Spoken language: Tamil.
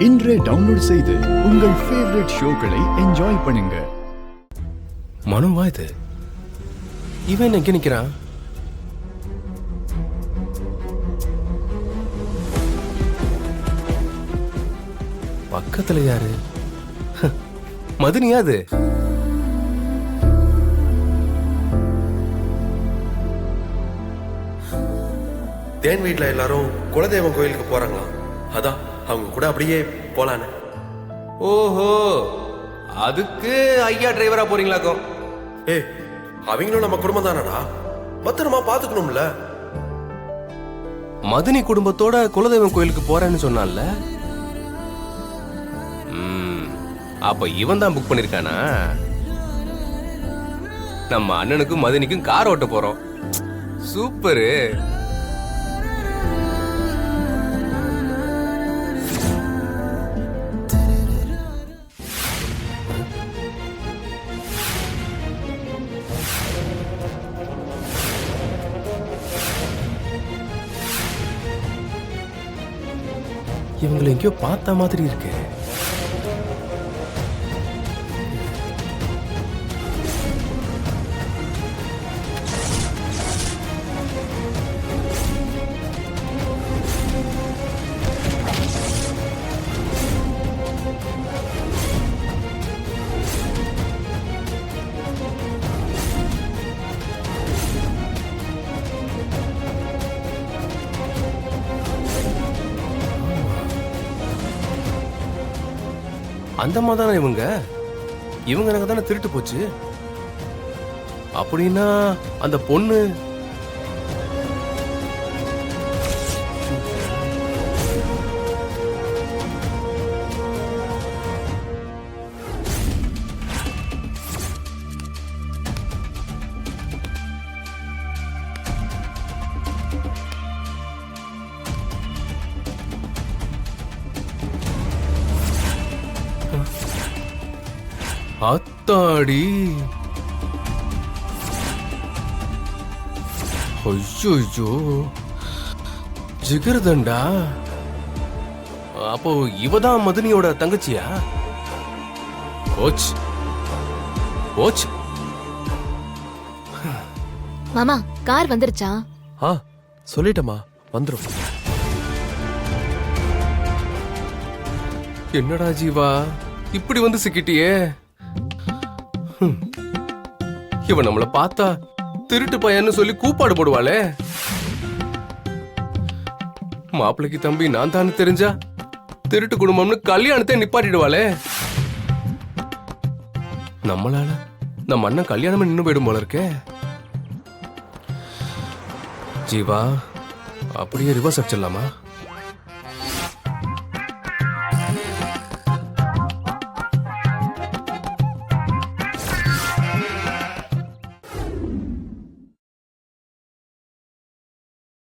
இன்றே டவுன்லோட் செய்து உங்கள் ஃபேவரட் ஷோக்களை என்ஜாய் பண்ணுங்க. மனுவா இது? இவன் எங்க நிக்கிறான்? பக்கத்துல யாரு? மதுனியா அது? தேன் வீட்டில் எல்லாரும் குலதெய்வம் கோயிலுக்கு போறாங்களாம். அதான் அவங்க கூட அப்படியே போலான்னு. ஓஹோ, அதுக்கு ஐயா டிரைவரா போறீங்களாக்கும்? ஏய், அவங்களும் நம்ம குடும்பம் தானடா, பத்திரமா பாத்துக்கணும்ல. மதுனி குடும்பத்தோட குலதெய்வம் கோயிலுக்கு போறேன்னு சொன்னான்ல. அப்ப இவன் தான் புக் பண்ணிருக்கானா? நம்ம அண்ணனுக்கும் மதுனிக்கும் கார் ஓட்ட போறோம். சூப்பரு. இவங்களை எங்கேயோ பார்த்த மாதிரி இருக்கு. அந்த மாதிரி இவங்க எனக்கு தானே திருட்டு போச்சு. அப்படின்னா அந்த பொண்ணு அத்தாடி. ஐயோ, ஜிகர்தண்டா. அப்போ இவதான் மதுனியோட தங்கச்சியா? Coach coach. மாமா, கார் வந்துருச்சா? சொல்லிட்டமா, வந்துரும். என்னடா ஜீவா, இப்படி வந்து சிக்கிட்டியே. இவன் நம்மள பார்த்தா திருட்டு பையன்னு சொல்லி கூப்பாடு போடுவாளே. மாப்பிளைக்கு தம்பி நான் தானே தெரிஞ்சா திருட்டு குடும்பம்னு கல்யாணத்தை நிப்பாட்டிடுவாளே. நம்மளால நம்ம அண்ணன் கல்யாணமே நின்னு போயிடும் போல இருக்கே. ஜீவா, அப்படியே ரிவர்ஸ் அடிச்சிடலாமா?